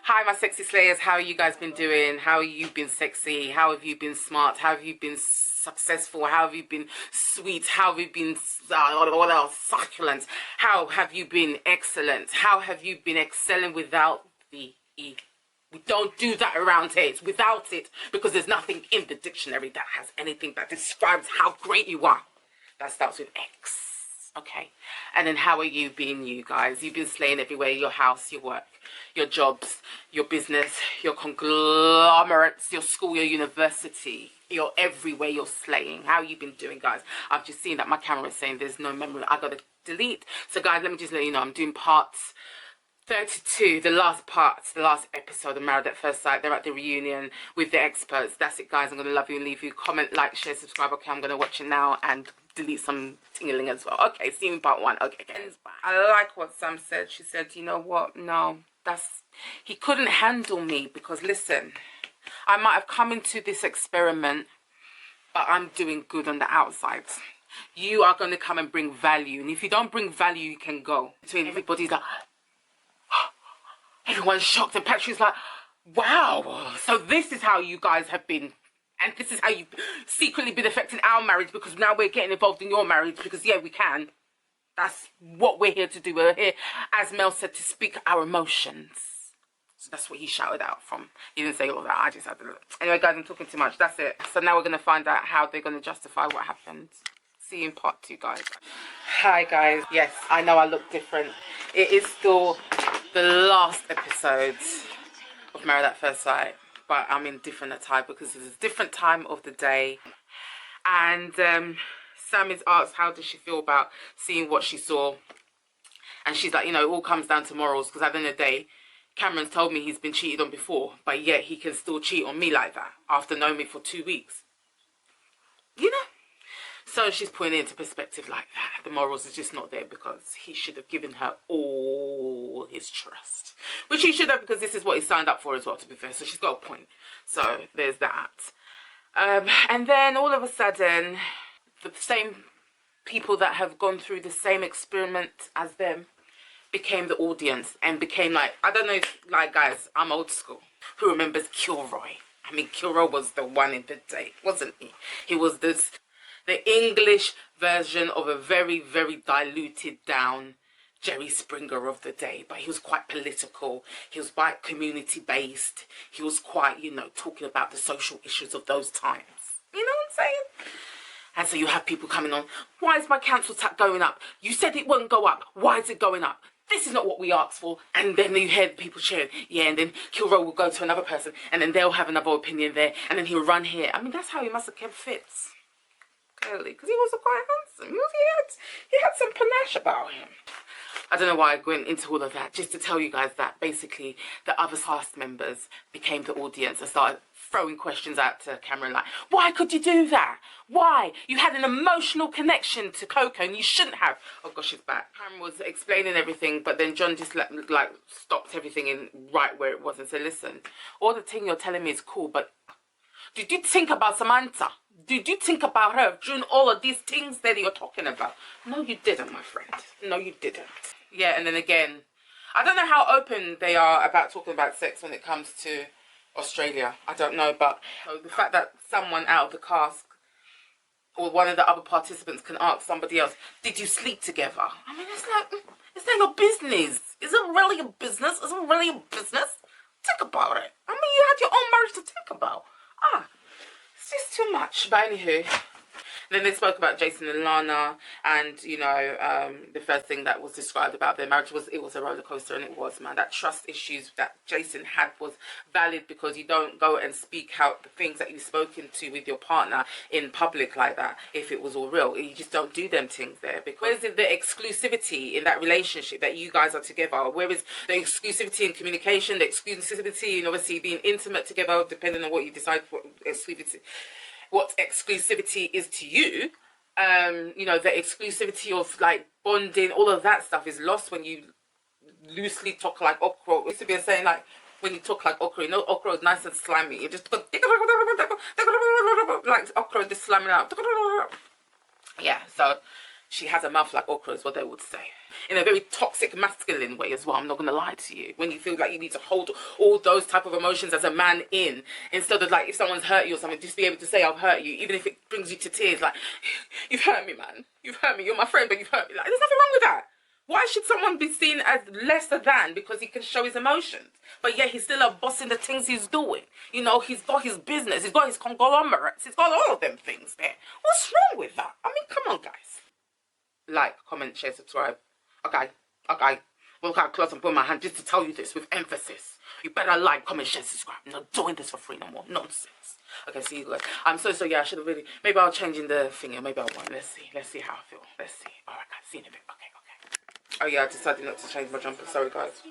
Hi, my sexy slayers. How you guys been doing? How you been sexy? How have you been smart? How have you been successful? How have you been sweet? How have you been what else? Succulent? How have you been excellent? How have you been excelling without the E? We don't do that around here. It's without it, because there's nothing in the dictionary that has anything that describes how great you are. That starts with X. Okay, and then how are you being you guys? You've been slaying everywhere: your house, your work, your jobs, your business, your conglomerates, your school, your university. You're everywhere, you're slaying. How you been doing, guys? I've just seen that my camera is saying there's no memory. I gotta delete. So guys, let me just let you know, I'm doing parts 32, the last episode of Married at First Sight. They're at the reunion with the experts. That's it, guys. I'm gonna love you and leave you. Comment, like, share, subscribe. Okay, I'm gonna watch it now and delete some tingling as well. Okay, see you in part 1. Okay, guys, bye. I like what Sam said. She said, you know what? No, he couldn't handle me, because listen, I might have come into this experiment, but I'm doing good on the outside. You are going to come and bring value, and if you don't bring value, you can go. Between everybody's like, everyone's shocked, and Patrick's like, wow, so this is how you guys have been, and this is how you've secretly been affecting our marriage, because now we're getting involved in your marriage, because yeah, we can. That's what we're here to do. We're here, as Mel said, to speak our emotions. So that's what he shouted out from. He didn't say all that. I just had to. Anyway, guys, I'm talking too much. That's it. So now we're going to find out how they're going to justify what happened. See you in part 2, guys. Hi, guys. Yes, I know I look different. It is still the last episode of Married at First Sight, but I'm in different attire because it's a different time of the day. And Sam is asked how does she feel about seeing what she saw, and she's like, you know, it all comes down to morals, because at the end of the day, Cameron's told me he's been cheated on before, but yet he can still cheat on me like that after knowing me for 2 weeks, you know. So she's putting it into perspective like that. The morals is just not there, because he should have given her all his trust, which he should have, because this is what he signed up for as well, to be fair. So she's got a point. So there's that. And then all of a sudden, the same people that have gone through the same experiment as them became the audience, and became like, I don't know if, like, guys, I'm old school. Who remembers Kilroy? I mean, Kilroy was the one in the day, wasn't he? He was the English version of a very, very diluted down Jerry Springer of the day, but he was quite political. He was quite community based. He was quite, you know, talking about the social issues of those times. You know what I'm saying? And so you have people coming on, why is my council tax going up? You said it wouldn't go up. Why is it going up? This is not what we asked for. And then you hear people cheering, yeah, and then Kilroy will go to another person, and then they'll have another opinion there, and then he'll run here. I mean, that's how he must have kept fit, clearly, because he was quite handsome. He had some panache about him. I don't know why I went into all of that, just to tell you guys that basically the other cast members became the audience and started throwing questions out to Cameron like, why could you do that? Why? You had an emotional connection to Coco and you shouldn't have. Oh gosh, she's back. Cameron was explaining everything, but then John just like stopped everything in right where it was and said, listen, all the thing you're telling me is cool, but did you think about Samantha? Did you think about her during all of these things that you're talking about? No, you didn't, my friend. No, you didn't. Yeah, and then again, I don't know how open they are about talking about sex when it comes to Australia. I don't know, but the fact that someone out of the cast or one of the other participants can ask somebody else, did you sleep together? I mean, it's like, is that your business? Is it really your business? Is it really your business? Think about it. I mean, you had your own marriage to think about. It's just too much. But anywho, then they spoke about Jason and Lana, and you know, the first thing that was described about their marriage was it was a roller coaster, and it was, man. That trust issues that Jason had was valid, because you don't go and speak out the things that you've spoken to with your partner in public like that if it was all real. You just don't do them things there, because where is the exclusivity in that relationship that you guys are together? Where is the exclusivity in communication, the exclusivity in obviously being intimate together, depending on what you decide for exclusivity? What exclusivity is to you, you know, the exclusivity of like bonding, all of that stuff is lost when you loosely talk like okra. It used to be a saying like, when you talk like okra, you know, okra is nice and slimy. You just go like okra, just slamming out. Yeah, so she has a mouth like okra, is what they would say. In a very toxic masculine way as well, I'm not going to lie to you. When you feel like you need to hold all those type of emotions as a man in, instead of like if someone's hurt you or something, just be able to say I've hurt you, even if it brings you to tears, like, you've hurt me, man. You've hurt me. You're my friend, but you've hurt me. Like, there's nothing wrong with that. Why should someone be seen as lesser than because he can show his emotions? But yet he's still a boss in the things he's doing. You know, he's got his business, he's got his conglomerates, he's got all of them things there. What's wrong with that? I mean, come on, guys. Like, comment, share, subscribe. Okay. Look how close I'm putting my hand just to tell you this with emphasis. You better like, comment, share, subscribe. I'm not doing this for free no more. Nonsense. Okay, see you guys. I'm so yeah, I should have really, maybe I'll change in the thing, maybe I won't. Let's see how I feel. Let's see. Alright guys, see you in a bit. Okay. Oh yeah, I decided not to change my jumper, sorry guys.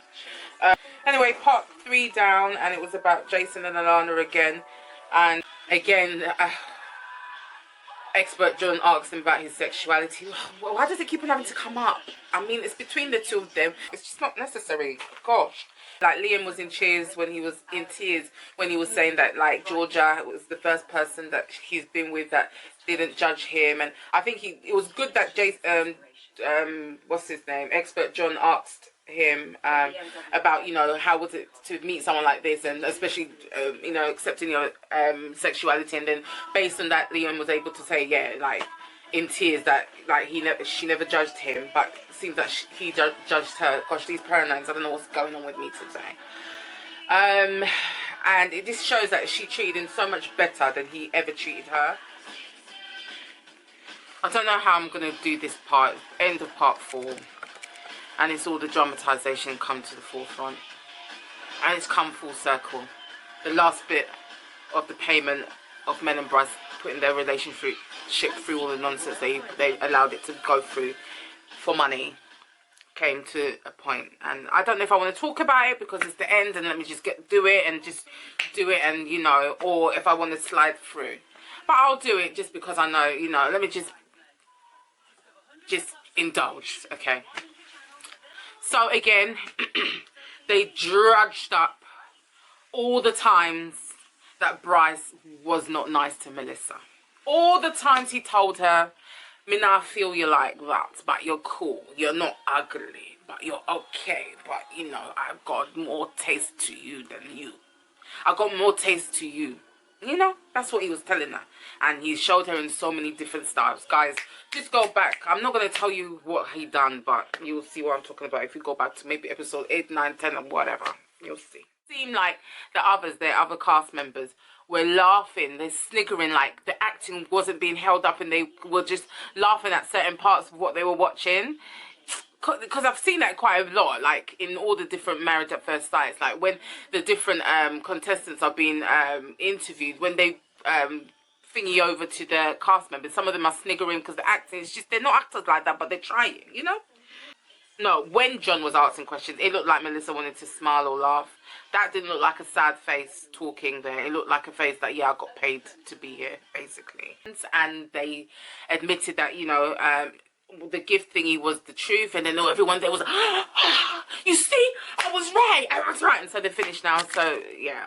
Anyway, part 3 down, and it was about Jason and Alana again. And again, expert John asks him about his sexuality. Why does it keep on having to come up? I mean, it's between the two of them. It's just not necessary. Gosh. Like, Liam was in tears when he was saying that, like, Georgia was the first person that he's been with that didn't judge him. And I think it was good that Jason, what's his name, expert John asked him about, you know, how was it to meet someone like this, and especially you know, accepting your sexuality. And then based on that, Liam was able to say, yeah, like in tears, that like she never judged him, but it seems that he judged her. Gosh, these pronouns, I don't know what's going on with me today. And it just shows that she treated him so much better than he ever treated her. I don't know how I'm going to do this part, end of part 4. And it's all the dramatization come to the forefront. And it's come full circle. The last bit of the payment of Men and Bryce putting their relationship through all the nonsense they allowed it to go through for money came to a point. And I don't know if I want to talk about it because it's the end and let me just do it and you know, or if I want to slide through. But I'll do it just because I know, you know, let me just indulge, okay? So again, they drudged up all the times that Bryce was not nice to Melissa. All the times he told her, me not feel you like that, but you're cool. You're not ugly, but you're okay. But, you know, I've got more taste to you than you. I got more taste to you. You know, that's what he was telling her. And he showed her in so many different styles. Guys, just go back. I'm not going to tell you what he done, but you'll see what I'm talking about if you go back to maybe episode 8, 9, 10 and whatever. You'll see. It seemed like the others, the other cast members, were laughing. They're sniggering, like the acting wasn't being held up and they were just laughing at certain parts of what they were watching. Because I've seen that quite a lot, like in all the different Married at First Sights, like when the different contestants are being interviewed, when they thingy over to the cast members, some of them are sniggering because the acting is just, they're not actors like that, but they're trying, you know? No, when John was asking questions, it looked like Melissa wanted to smile or laugh. That didn't look like a sad face talking there. It looked like a face that, yeah, I got paid to be here, basically. And they admitted that, you know, the gift thingy was the truth, and then everyone there was you see, I was right, and so they're finished now. So yeah,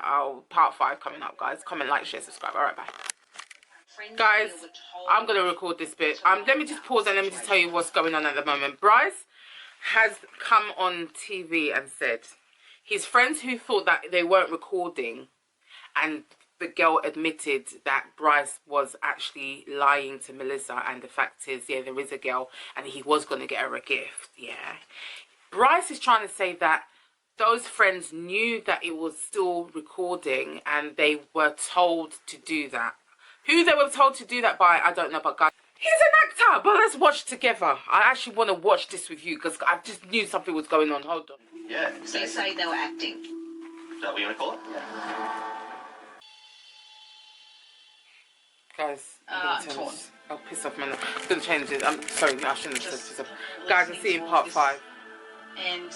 part 5 coming up, guys. Comment, like, share, subscribe. All right, bye guys. I'm gonna record this bit. Let me just pause and let me just tell you what's going on at the moment. Bryce has come on TV and said his friends who thought that they weren't recording, and the girl admitted that Bryce was actually lying to Melissa, and the fact is, yeah, there is a girl and he was going to get her a gift, yeah. Bryce is trying to say that those friends knew that it was still recording and they were told to do that. Who they were told to do that by, I don't know, but guys, he's an actor, but let's watch together. I actually want to watch this with you because I just knew something was going on. Hold on. Yeah, exactly. So you say they were acting? Is that what you want to call it? Yeah. Guys, I'll piss off, man. I'm going to change it. I'm sorry, I shouldn't have said piss off. Guys, I see in part 5. And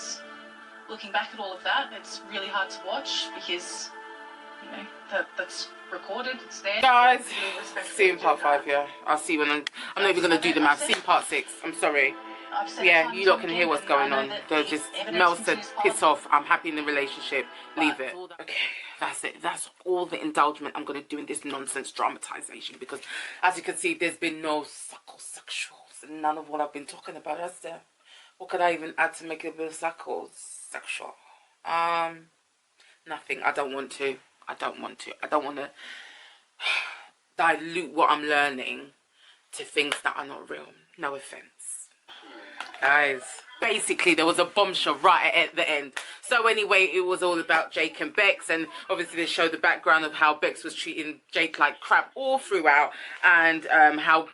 looking back at all of that, it's really hard to watch because, you know, that's recorded, it's there. Guys, see in part 5, yeah. I'll see when I'm not even going to do the math. See in part 6. I'm sorry. Yeah, you lot can hear what's going on. They're just, Mel said, piss off. I'm happy in the relationship. Leave it. Okay. That's it. That's all the indulgement I'm going to do in this nonsense dramatization, because as you can see, there's been no sexual none of what I've been talking about, has there? What could I even add to make it a bit sexual? Nothing. I don't want to. I don't want to dilute what I'm learning to things that are not real. No offense. Guys, basically there was a bombshell right at the end. So anyway, it was all about Jake and Bex, and obviously they showed the background of how Bex was treating Jake like crap all throughout, and how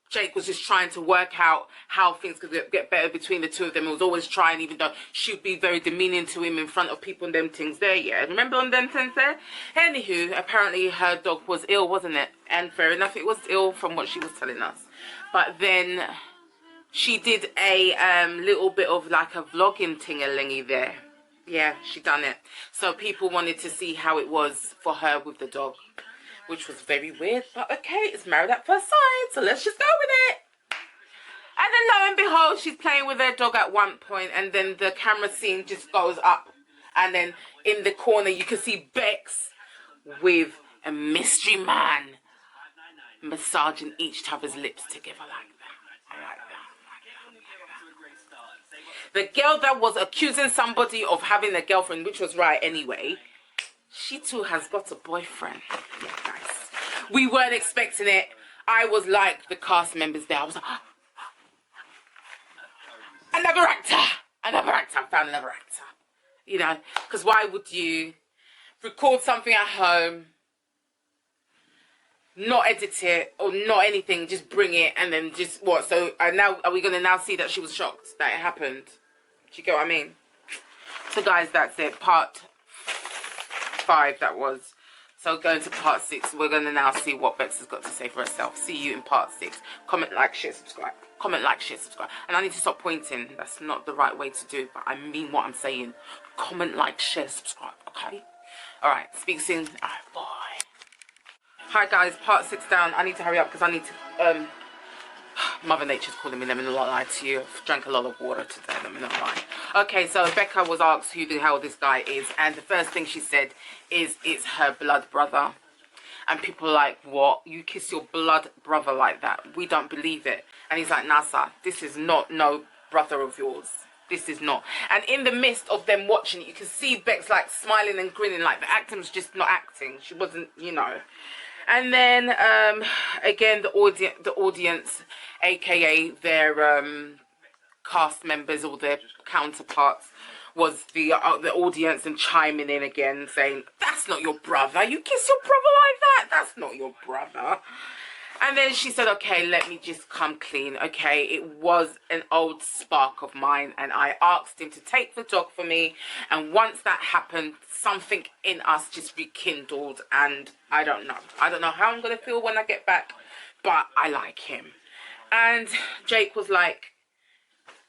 Jake was just trying to work out how things could get better between the two of them. He was always trying, even though she'd be very demeaning to him in front of people and them things there, yeah. Remember on them things there? Anywho, apparently her dog was ill, wasn't it? And fair enough, it was ill from what she was telling us. But then she did a little bit of like a vlogging ting-a-lingy there. Yeah, she done it. So people wanted to see how it was for her with the dog, which was very weird, but okay, it's Married at First Sight, so let's just go with it. And then lo and behold, she's playing with her dog at one point, and then the camera scene just goes up, and then in the corner you can see Bex with a mystery man massaging each other's lips together like that. I like that. The girl that was accusing somebody of having a girlfriend, which was right anyway, she too has got a boyfriend. Yeah, guys. We weren't expecting it. I was like the cast members there. I was like, another actor. I found another actor. You know, because why would you record something at home, not edit it or not anything, just bring it and then just what? So now are we going to now see that she was shocked that it happened? Do you get what I mean? So guys, that's it. Part 5 that was. So going to part 6, we're going to now see what Bex has got to say for herself. See you in part 6. Comment, like, share, subscribe. Comment, like, share, subscribe. And I need to stop pointing. That's not the right way to do it, but I mean what I'm saying. Comment, like, share, subscribe, okay? Alright, speak soon. Alright, bye. Hi guys, part 6 down. I need to hurry up because I need to, Mother Nature's calling me, let me not lie to you. I've drank a lot of water today, let me not lie. Okay, so Becca was asked who the hell this guy is, and the first thing she said is it's her blood brother. And people are like, what? You kiss your blood brother like that? We don't believe it. And he's like, Nasa, this is not no brother of yours. This is not. And in the midst of them watching it, you can see Bex like smiling and grinning, like the acting was just not acting. She wasn't, you know. And then, again, the audience, aka their cast members or their counterparts, was the audience and chiming in again, saying, "That's not your brother. You kiss your brother like that? That's not your brother." And then she said, okay, let me just come clean. Okay, it was an old spark of mine, and I asked him to take the dog for me. And once that happened, something in us just rekindled, and I don't know. I don't know how I'm going to feel when I get back, but I like him. And Jake was like,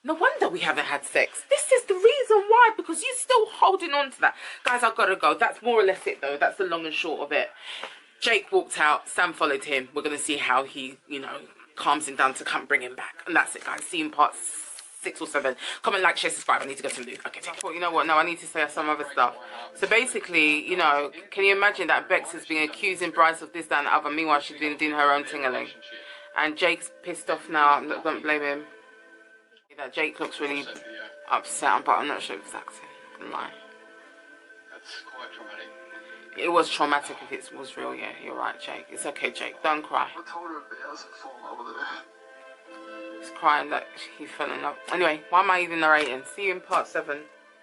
no wonder we haven't had sex. This is the reason why, because you're still holding on to that. Guys, I've got to go. That's more or less it, though. That's the long and short of it. Jake walked out, Sam followed him. We're going to see how he, you know, calms him down to come bring him back. And that's it, guys. See you in part 6 or 7. Comment, like, share, subscribe. I need to go to the loo. Okay, I thought, you know what? No, I need to say some other stuff. So basically, you know, can you imagine that Bex has been accusing Bryce of this, that, and the other? Meanwhile, she's been doing her own tingling. And Jake's pissed off now. Don't blame him. That Jake looks really upset, but I'm not sure if it's acting. I can lie. That's quite traumatic. It was traumatic if it was real, yeah. You're right, Jake. It's okay, Jake. Don't cry. I told her about it fall over there. He's crying like he fell in love. Anyway, why am I even narrating? See you in part 7.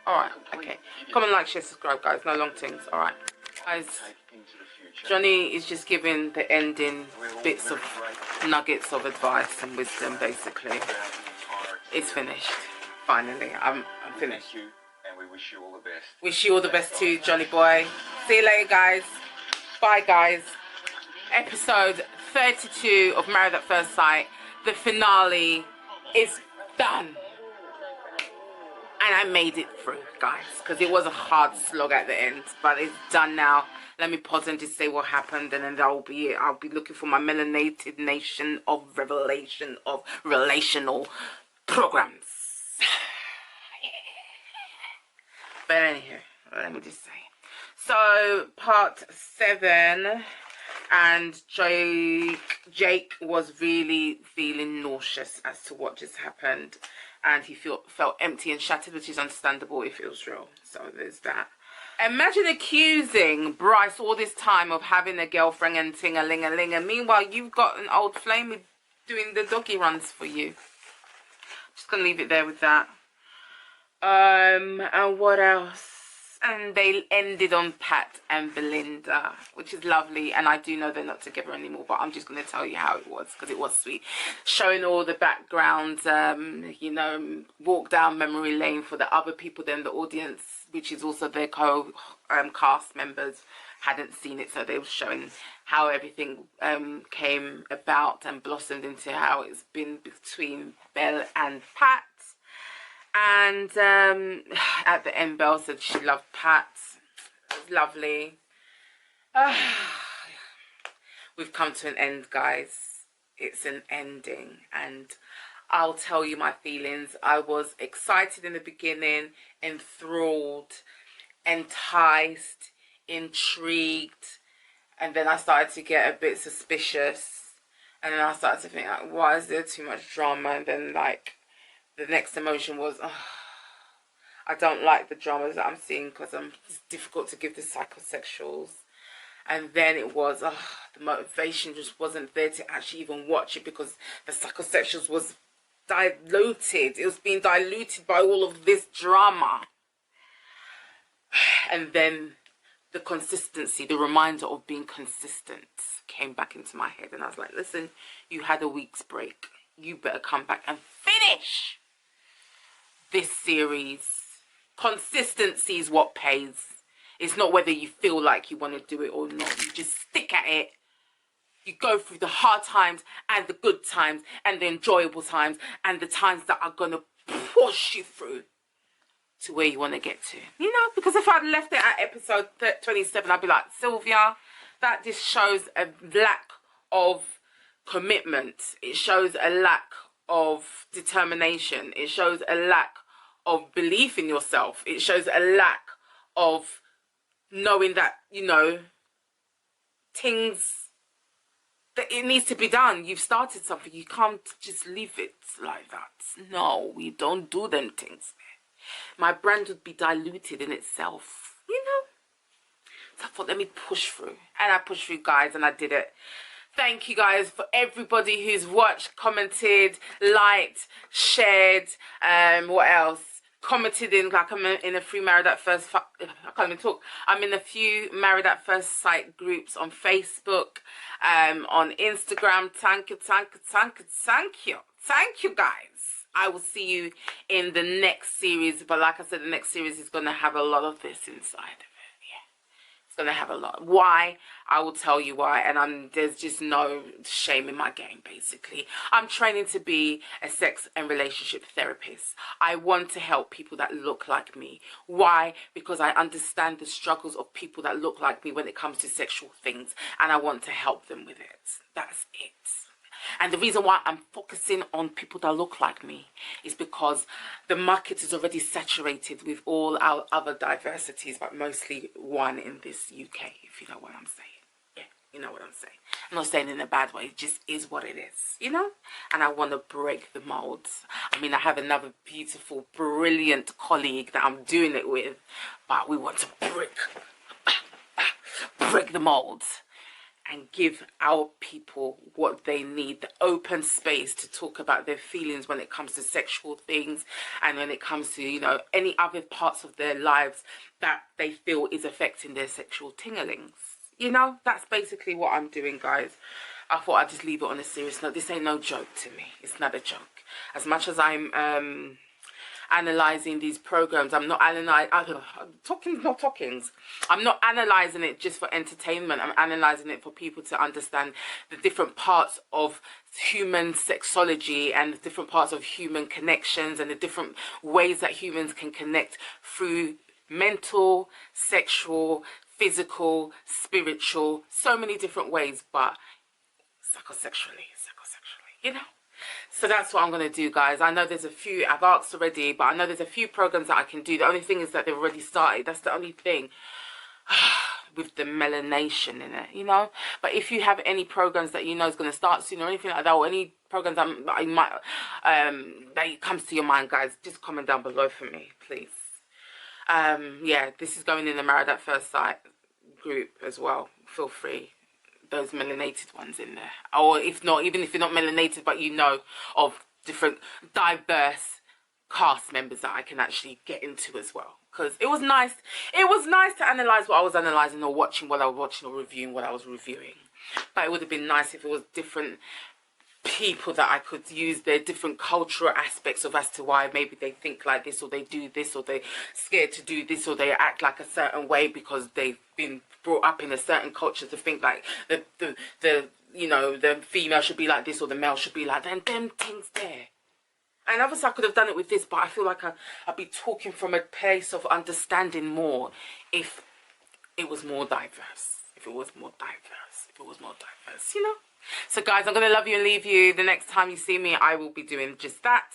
Alright, okay. Comment, like, share, subscribe, guys. No long things. Alright. Guys, Johnny is just giving the ending bits of nuggets of advice and wisdom, basically. It's finished. Finally. I'm finished. And we wish you all the best. Wish you all the best too, Johnny boy. See you later, guys. Bye, guys. Episode 32 of Married at First Sight. The finale is done. And I made it through, guys, because it was a hard slog at the end. But it's done now. Let me pause and just say what happened, and then that will be it. I'll be looking for my melanated nation of revelation of relational programs. But anyway, let me just say. So, part 7, And Jake was really feeling nauseous as to what just happened, and he felt empty and shattered, which is understandable. It feels real. So there's that. Imagine accusing Bryce all this time of having a girlfriend and ting-a-ling-a-ling, and meanwhile you've got an old flame doing the doggy runs for you. Just gonna leave it there with that. And what else? And they ended on Pat and Belinda, which is lovely. And I do know they're not together anymore, but I'm just going to tell you how it was, because it was sweet. Showing all the background, you know, walk down memory lane for the other people then the audience, which is also their cast members, hadn't seen it. So they were showing how everything came about and blossomed into how it's been between Belle and Pat. And at the end, Belle said she loved Pat. It was lovely. We've come to an end, guys. It's an ending. And I'll tell you my feelings. I was excited in the beginning, enthralled, enticed, intrigued. And then I started to get a bit suspicious. And then I started to think, like, why is there too much drama? And then, like, the next emotion was, I don't like the dramas that I'm seeing because it's difficult to give the psychosexuals. And then it was, the motivation just wasn't there to actually even watch it because the psychosexuals was diluted. It was being diluted by all of this drama. And then the consistency, the reminder of being consistent came back into my head. And I was like, listen, you had a week's break. You better come back and finish this series. Consistency is what pays. It's not whether you feel like you want to do it or not. You just stick at it. You go through the hard times and the good times and the enjoyable times and the times that are going to push you through to where you want to get to. You know, because if I'd left it at episode 27, I'd be like, Sylvia, that just shows a lack of commitment. It shows a lack of determination. It shows a lack of belief in yourself. It shows a lack of knowing that, you know, things, that it needs to be done. You've started something. You can't just leave it like that. No, we don't do them things. My brand would be diluted in itself, you know. So I thought, let me push through. And I pushed through, guys, and I did it. Thank you guys for everybody who's watched, commented, liked, shared, what else? Commented in, like, I'm in a few Married at First, I can't even talk. I'm in a few Married at First Sight groups on Facebook, on Instagram. Thank you, thank you, thank you, thank you. Thank you, guys. I will see you in the next series. But like I said, the next series is going to have a lot of this inside of it. Yeah, it's going to have a lot. Why? I will tell you why. And there's just no shame in my game, basically. I'm training to be a sex and relationship therapist. I want to help people that look like me. Why? Because I understand the struggles of people that look like me when it comes to sexual things. And I want to help them with it. That's it. And the reason why I'm focusing on people that look like me is because the market is already saturated with all our other diversities, but mostly one in this UK, if you know what I'm saying. Yeah, you know what I'm saying. I'm not saying it in a bad way. It just is what it is, you know? And I want to break the molds. I mean, I have another beautiful, brilliant colleague that I'm doing it with, but we want to break the molds and give our people what they need, the open space to talk about their feelings when it comes to sexual things and when it comes to, you know, any other parts of their lives that they feel is affecting their sexual tinglings. You know, that's basically what I'm doing, guys. I thought I'd just leave it on a serious note. This ain't no joke to me. It's not a joke. As much as I'm analyzing these programs, I'm not analyzing, I'm not analyzing it just for entertainment. I'm analyzing it for people to understand the different parts of human sexology and the different parts of human connections and the different ways that humans can connect through mental, sexual, physical, spiritual, so many different ways, but psychosexually, you know. So that's what I'm going to do, guys. I know there's a few, I've asked already, but I know there's a few programs that I can do. The only thing is that they've already started. That's the only thing. with the melanation in it, you know. But if you have any programs that you know is going to start soon or anything like that, or any programs that I might that comes to your mind, guys, just comment down below for me, please. Yeah, this is going in the Married at First Sight group as well. Feel free, those melanated ones in there, or if not, even if you're not melanated but you know of different diverse cast members that I can actually get into as well, because it was nice to analyze what I was analyzing, or watching what I was watching, or reviewing what I was reviewing. But it would have been nice if it was different people that I could use their different cultural aspects of as to why maybe they think like this, or they do this, or they're scared to do this, or they act like a certain way because they've been brought up in a certain culture to think like the you know, the female should be like this or the male should be like that, and them things there. And obviously I could have done it with this, but I feel like I'd be talking from a place of understanding more if it was more diverse. If it was more diverse, you know? So guys, I'm going to love you and leave you. The next time you see me, I will be doing just that.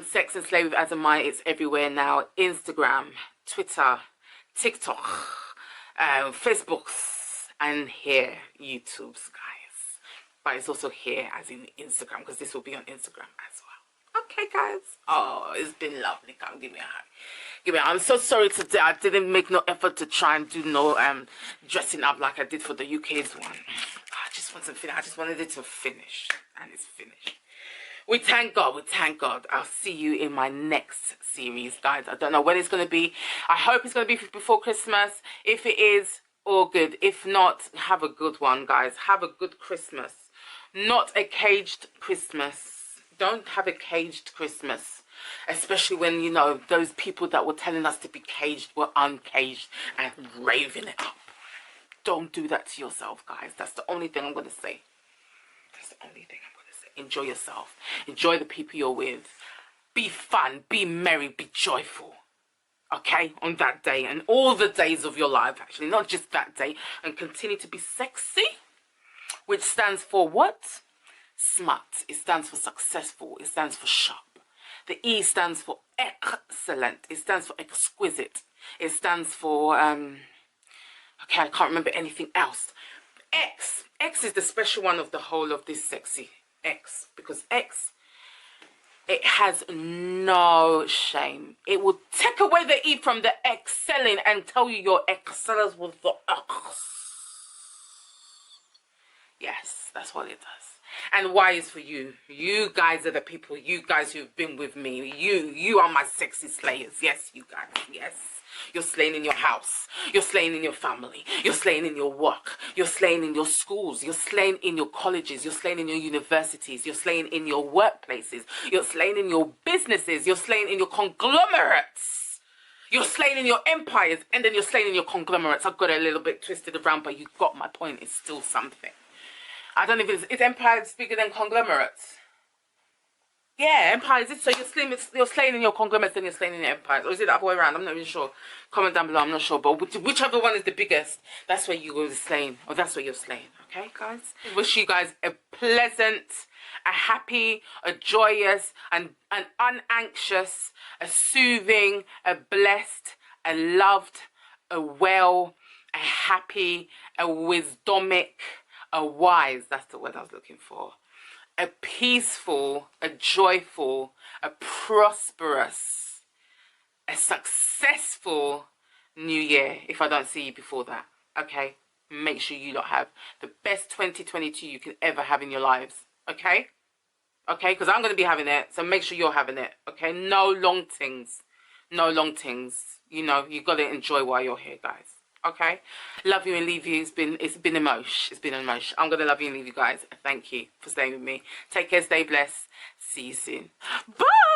Sex and Slave with Azamai, it's everywhere now. Instagram, Twitter, TikTok, Facebooks, and here, YouTube's, guys. But it's also here, as in Instagram, because this will be on Instagram as well. Okay, guys. Oh, it's been lovely. Come give me a hug. Give me a hug. I'm so sorry today. I didn't make no effort to try and do no dressing up like I did for the UK's one. I just wanted it to finish, and it's finished. We thank God. We thank God. I'll see you in my next series, guys. I don't know when it's going to be. I hope it's going to be before Christmas. If it is, all good. If not, have a good one, guys. Have a good Christmas. Not a caged Christmas. Don't have a caged Christmas. Especially when, you know, those people that were telling us to be caged were uncaged and raving it up. Don't do that to yourself, guys. That's the only thing I'm going to say. That's the only thing I'm going to say. Enjoy yourself. Enjoy the people you're with. Be fun. Be merry. Be joyful. Okay? On that day. And all the days of your life, actually. Not just that day. And continue to be sexy. Which stands for what? Smart. It stands for successful. It stands for sharp. The E stands for excellent. It stands for exquisite. It stands for... okay, I can't remember anything else. X. X is the special one of the whole of this sexy. X. Because X, it has no shame. It will take away the E from the excelling and tell you your excellers with the X. Yes, that's what it does. And Y is for you. You guys are the people. You guys who've been with me. You are my sexy slayers. Yes, you guys. Yes. You're slaying in your house. You're slaying in your family. You're slaying in your work. You're slaying in your schools. You're slaying in your colleges. You're slaying in your universities. You're slaying in your workplaces. You're slaying in your businesses. You're slaying in your conglomerates. You're slaying in your empires. And then you're slaying in your conglomerates. I've got it a little bit twisted around, but you got my point. It's still something. I don't know if it's empires bigger than conglomerates. Yeah, empires. So you're slaying in your conglomerates and you're slaying in your empires. Or is it the other way around? I'm not even sure. Comment down below. I'm not sure. But whichever one is the biggest, that's where you go slaying. Or that's where you're slaying. Okay, guys? Wish you guys a pleasant, a happy, a joyous, and an unanxious, a soothing, a blessed, a loved, a well, a happy, a wisdomic, a wise, that's the word I was looking for. A peaceful, a joyful, a prosperous, a successful new year, if I don't see you before that. Okay? Make sure you lot have the best 2022 you can ever have in your lives. Okay? Okay? Because I'm going to be having it, so make sure you're having it. Okay? No long things. No long things. You know, you got to enjoy while you're here, guys. Okay, love you and leave you. It's been emotion. I'm gonna love you and leave you, guys. Thank you for staying with me. Take care, stay blessed. See you soon. Bye.